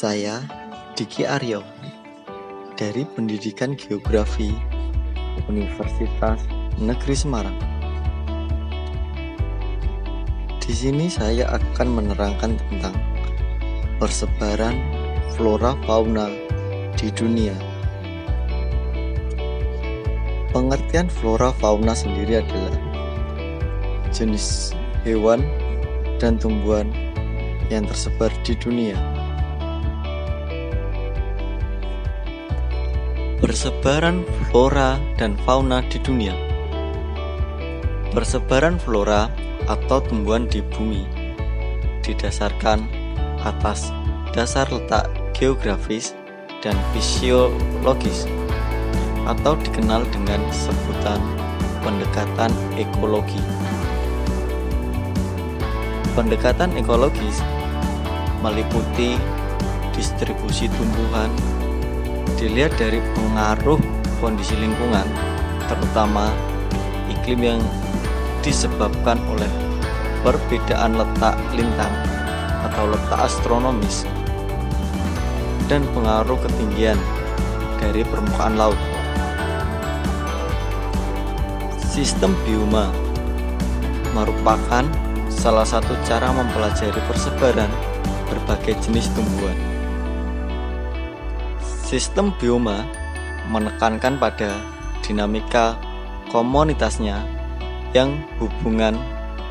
Saya Diki Aryo dari Pendidikan Geografi Universitas Negeri Semarang. Di sini saya akan menerangkan tentang persebaran flora fauna di dunia. Pengertian flora fauna sendiri adalah jenis hewan dan tumbuhan yang tersebar di dunia. Persebaran flora dan fauna di dunia. Persebaran flora atau tumbuhan di bumi didasarkan atas dasar letak geografis dan fisiologis, atau dikenal dengan sebutan pendekatan ekologi. Pendekatan ekologis meliputi distribusi tumbuhan, dilihat dari pengaruh kondisi lingkungan, terutama iklim yang disebabkan oleh perbedaan letak lintang atau letak astronomis, dan pengaruh ketinggian dari permukaan laut. Sistem bioma merupakan salah satu cara mempelajari persebaran berbagai jenis tumbuhan. Sistem bioma menekankan pada dinamika komunitasnya yang hubungan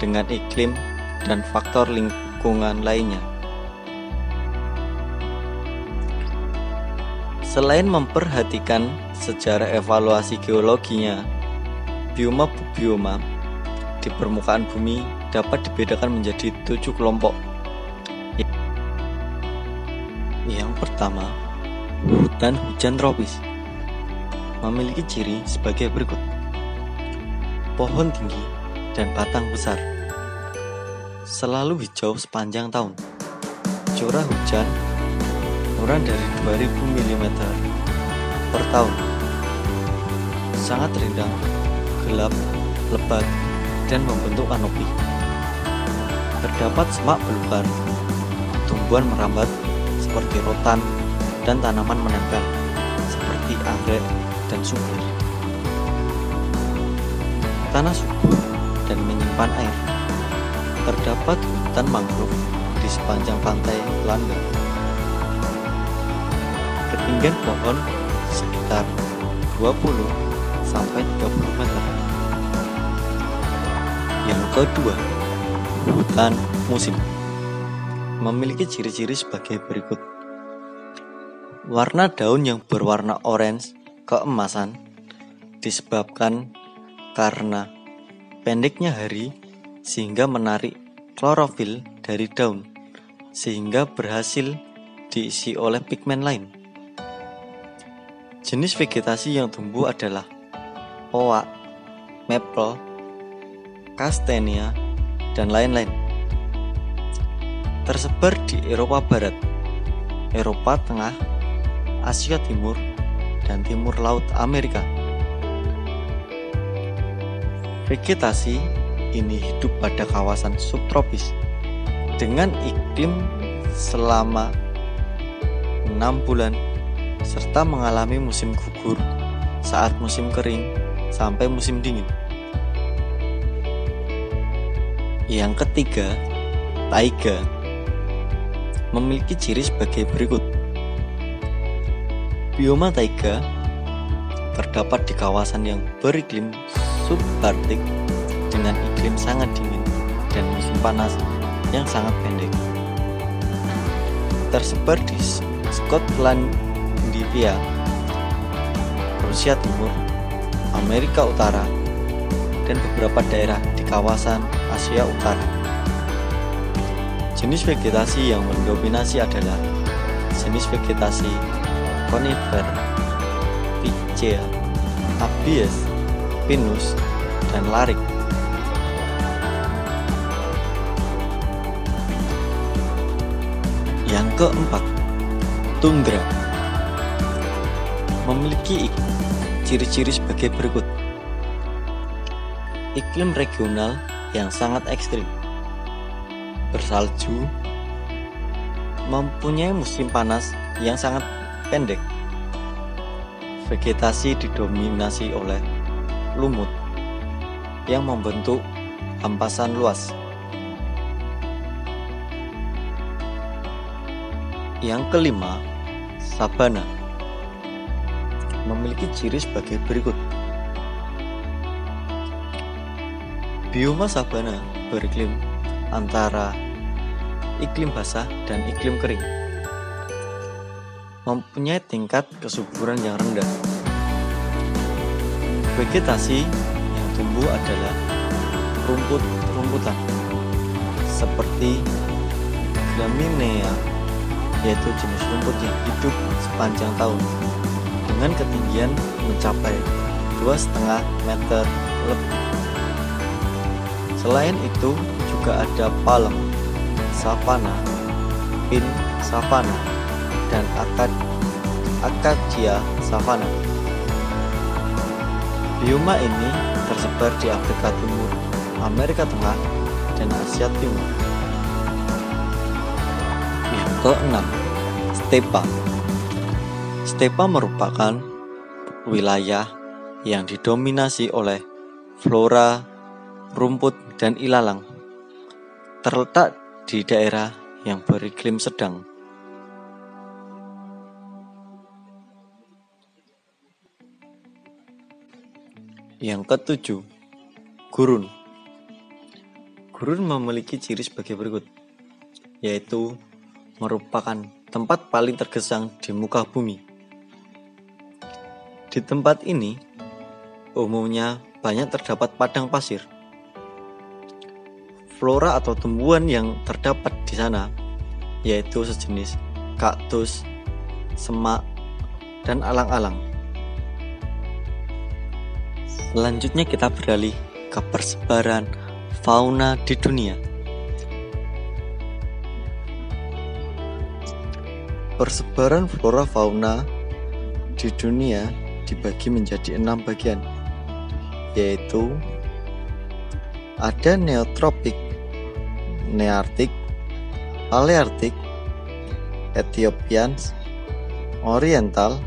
dengan iklim dan faktor lingkungan lainnya. Selain memperhatikan sejarah evaluasi geologinya, bioma di permukaan bumi dapat dibedakan menjadi 7 kelompok. Yang pertama, hutan hujan tropis memiliki ciri sebagai berikut: pohon tinggi dan batang besar, selalu hijau sepanjang tahun, curah hujan kurang dari 2000 mm per tahun, sangat rindang, gelap, lebat, dan membentuk kanopi. Terdapat semak belukar, tumbuhan merambat seperti rotan, dan tanaman menempel seperti anggrek dan subur. Tanah subur dan menyimpan air. Terdapat hutan mangrove di sepanjang pantai Belanda. Ketinggian pohon sekitar 20 sampai 30 meter. Yang kedua, hutan musim memiliki ciri-ciri sebagai berikut: warna daun yang berwarna orange keemasan disebabkan karena pendeknya hari sehingga menarik klorofil dari daun sehingga berhasil diisi oleh pigmen lain. Jenis vegetasi yang tumbuh adalah oak, maple, castanea, dan lain-lain. Tersebar di Eropa Barat, Eropa Tengah, Asia Timur, dan Timur Laut Amerika. Vegetasi ini hidup pada kawasan subtropis dengan iklim selama 6 bulan serta mengalami musim gugur saat musim kering sampai musim dingin. Yang ketiga, taiga memiliki ciri sebagai berikut. Bioma taiga terdapat di kawasan yang beriklim subarktik dengan iklim sangat dingin dan musim panas yang sangat pendek. Tersebar di Skotlandia, Rusia Timur, Amerika Utara, dan beberapa daerah di kawasan Asia Utara. Jenis vegetasi yang mendominasi adalah jenis vegetasi conifer, picea, abies, pinus, dan larik. Yang keempat, tundra memiliki ciri-ciri sebagai berikut: iklim regional yang sangat ekstrim, bersalju, mempunyai musim panas yang sangat pendek. Vegetasi didominasi oleh lumut yang membentuk hampasan luas. Yang kelima, sabana memiliki ciri sebagai berikut. Bioma sabana beriklim antara iklim basah dan iklim kering, mempunyai tingkat kesuburan yang rendah. Vegetasi yang tumbuh adalah rumput-rumputan seperti Gramineae, yaitu jenis rumput yang hidup sepanjang tahun dengan ketinggian mencapai 2,5 meter lebih. Selain itu juga ada palem, savana, pin savana, dan akacia savana. Bioma ini tersebar di Afrika Timur, Amerika Tengah, dan Asia Timur. Yang keenam, stepa. Stepa merupakan wilayah yang didominasi oleh flora, rumput, dan ilalang. Terletak di daerah yang beriklim sedang. Yang ketujuh, gurun. Gurun memiliki ciri sebagai berikut, yaitu merupakan tempat paling tergesang di muka bumi. Di tempat ini, umumnya banyak terdapat padang pasir. Flora atau tumbuhan yang terdapat di sana yaitu sejenis kaktus, semak, dan alang-alang. Selanjutnya kita beralih ke persebaran fauna di dunia. Persebaran flora fauna di dunia dibagi menjadi 6 bagian, yaitu ada neotropik, neartik, paleartik, Ethiopians, oriental,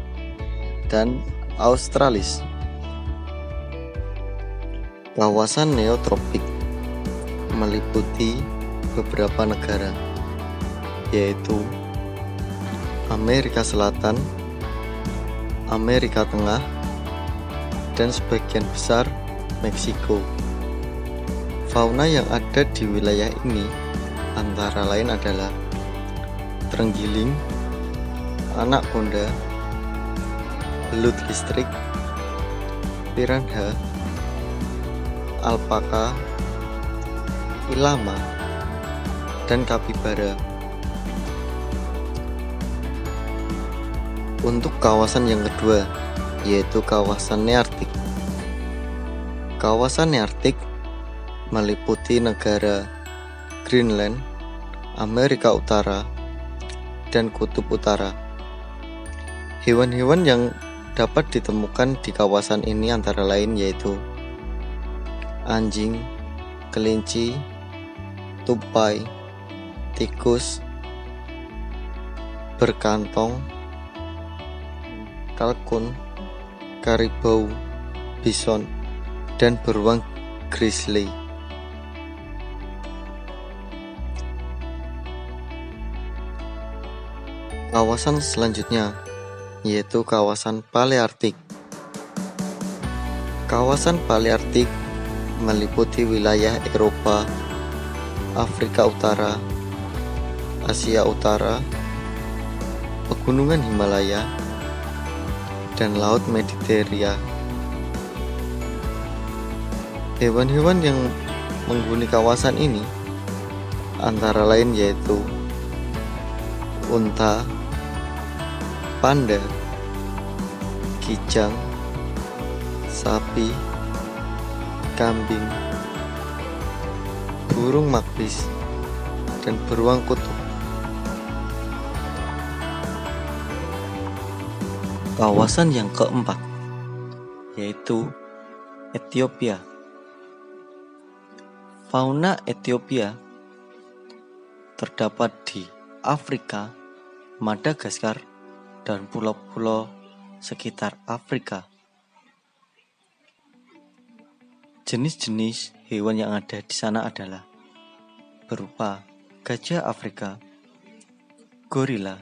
dan australis. Kawasan neotropik meliputi beberapa negara, yaitu Amerika Selatan, Amerika Tengah, dan sebagian besar Meksiko. Fauna yang ada di wilayah ini antara lain adalah terenggiling, anakonda, belut listrik, piranha, alpaka, ilama, dan kapibara. Untuk kawasan yang kedua, yaitu kawasan neartik. Kawasan neartik meliputi negara Greenland, Amerika Utara, dan Kutub Utara. Hewan-hewan yang dapat ditemukan di kawasan ini antara lain yaitu anjing, kelinci, tupai, tikus, berkantong, kalkun, karibau, bison, dan beruang grizzly. Kawasan selanjutnya yaitu kawasan paleartik. Kawasan paleartik meliputi wilayah Eropa, Afrika Utara, Asia Utara, pegunungan Himalaya, dan Laut Mediterania. Hewan-hewan yang menghuni kawasan ini antara lain yaitu unta, panda, kijang, sapi, kambing, burung magpis, dan beruang kutub. Kawasan yang keempat yaitu Ethiopia. Fauna Ethiopia terdapat di Afrika, Madagaskar, dan pulau-pulau sekitar Afrika. Jenis-jenis hewan yang ada di sana adalah berupa gajah Afrika, gorila,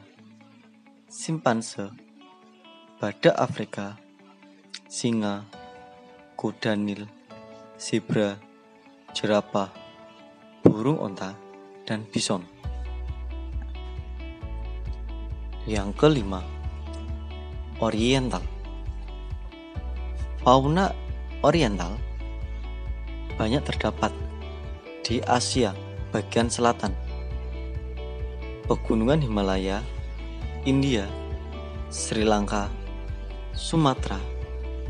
simpanse, badak Afrika, singa, kuda Nil, zebra, jerapah, burung onta, dan bison. Yang kelima, oriental. Fauna oriental banyak terdapat di Asia bagian selatan, pegunungan Himalaya, India, Sri Lanka, Sumatera,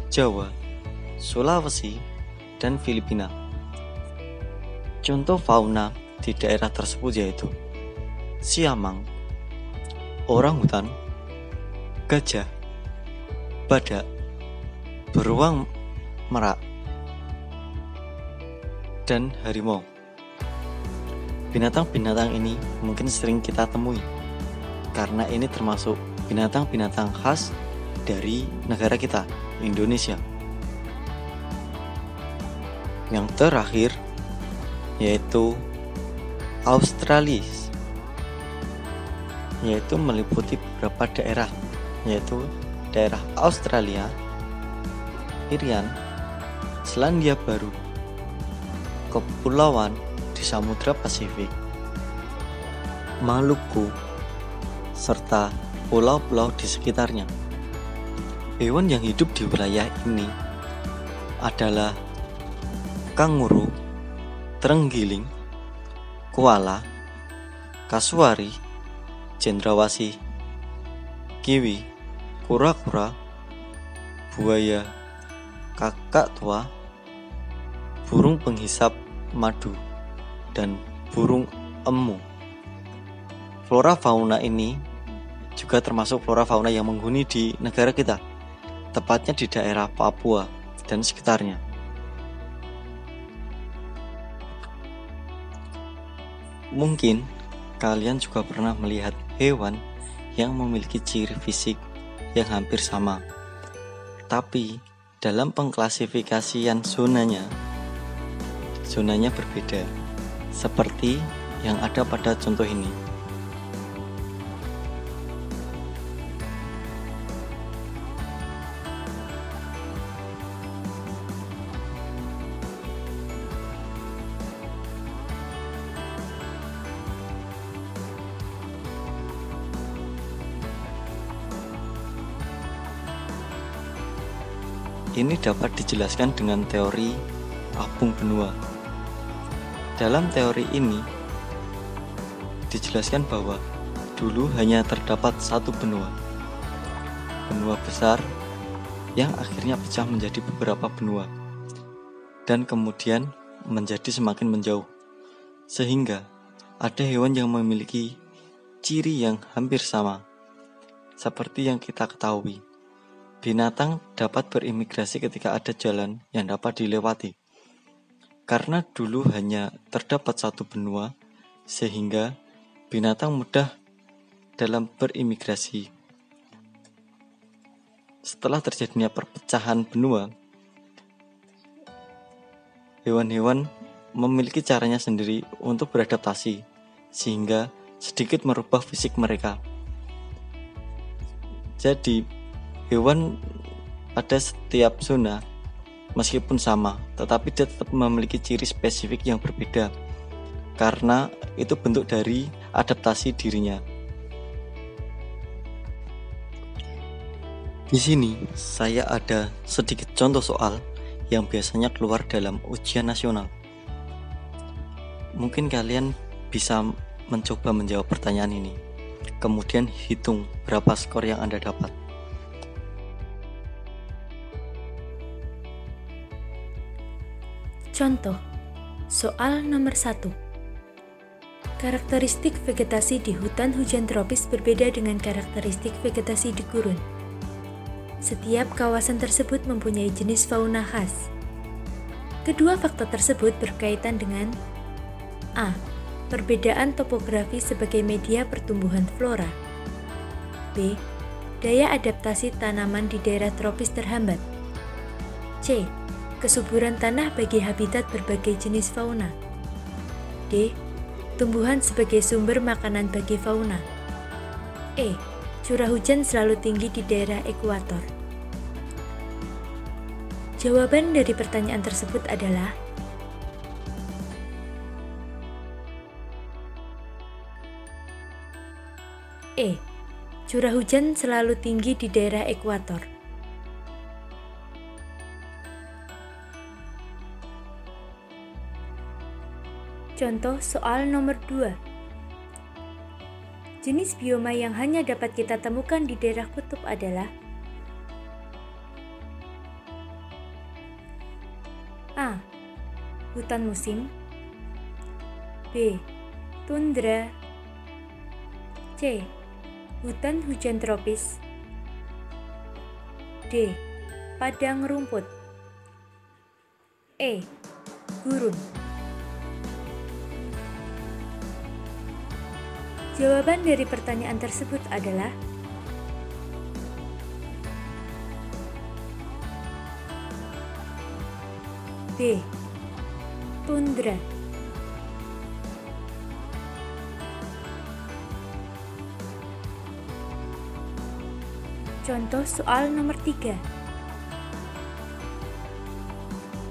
Jawa, Sulawesi, dan Filipina. Contoh fauna di daerah tersebut yaitu siamang, orangutan, gajah, badak, beruang merak, dan harimau. Binatang-binatang ini mungkin sering kita temui karena ini termasuk binatang-binatang khas dari negara kita, Indonesia. Yang terakhir yaitu Australis, yaitu meliputi beberapa daerah, yaitu daerah Australia, Irian, Selandia Baru, kepulauan di Samudra Pasifik, Maluku, serta pulau-pulau di sekitarnya. Hewan yang hidup di wilayah ini adalah kanguru, terenggiling, koala, kasuari, cendrawasih, kiwi, kura-kura, buaya, kakak tua, burung penghisap madu, dan burung emu. Flora fauna ini juga termasuk flora fauna yang menghuni di negara kita, tepatnya di daerah Papua dan sekitarnya. Mungkin kalian juga pernah melihat hewan yang memiliki ciri fisik yang hampir sama, tapi dalam pengklasifikasian zonanya berbeda, seperti yang ada pada contoh ini. Ini dapat dijelaskan dengan teori apung benua. Dalam teori ini dijelaskan bahwa dulu hanya terdapat satu benua besar yang akhirnya pecah menjadi beberapa benua dan kemudian menjadi semakin menjauh, sehingga ada hewan yang memiliki ciri yang hampir sama. Seperti yang kita ketahui, binatang dapat berimigrasi ketika ada jalan yang dapat dilewati. Karena dulu hanya terdapat satu benua, sehingga binatang mudah dalam berimigrasi. Setelah terjadinya perpecahan benua, hewan-hewan memiliki caranya sendiri untuk beradaptasi, sehingga sedikit merubah fisik mereka. Jadi, hewan pada setiap zona meskipun sama, tetapi dia tetap memiliki ciri spesifik yang berbeda, karena itu bentuk dari adaptasi dirinya. Di sini saya ada sedikit contoh soal yang biasanya keluar dalam ujian nasional. Mungkin kalian bisa mencoba menjawab pertanyaan ini, kemudian hitung berapa skor yang Anda dapat. Contoh, soal nomor 1. Karakteristik vegetasi di hutan hujan tropis berbeda dengan karakteristik vegetasi di gurun. Setiap kawasan tersebut mempunyai jenis fauna khas. Kedua fakta tersebut berkaitan dengan A. Perbedaan topografi sebagai media pertumbuhan flora. B. Daya adaptasi tanaman di daerah tropis terhambat. C. Kesuburan tanah bagi habitat berbagai jenis fauna. D. Tumbuhan sebagai sumber makanan bagi fauna. E. Curah hujan selalu tinggi di daerah ekuator. Jawaban dari pertanyaan tersebut adalah E. Curah hujan selalu tinggi di daerah ekuator. Contoh soal nomor 2. Jenis bioma yang hanya dapat kita temukan di daerah kutub adalah A. Hutan musim. B. Tundra. C. Hutan hujan tropis. D. Padang rumput. E. Gurun. Jawaban dari pertanyaan tersebut adalah B. Tundra. Contoh soal nomor 3.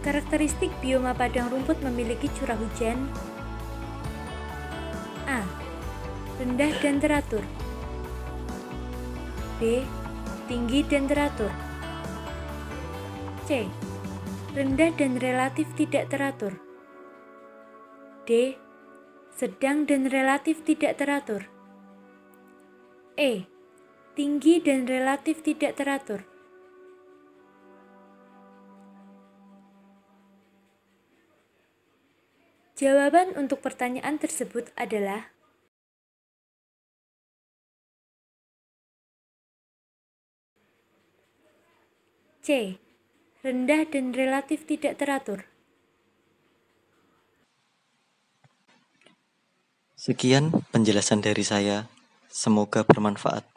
Karakteristik bioma padang rumput memiliki curah hujan A. Rendah dan teratur. B. Tinggi dan teratur. C. Rendah dan relatif tidak teratur. D. Sedang dan relatif tidak teratur. E. Tinggi dan relatif tidak teratur. Jawaban untuk pertanyaan tersebut adalah C. Rendah dan relatif tidak teratur. Sekian penjelasan dari saya. Semoga bermanfaat.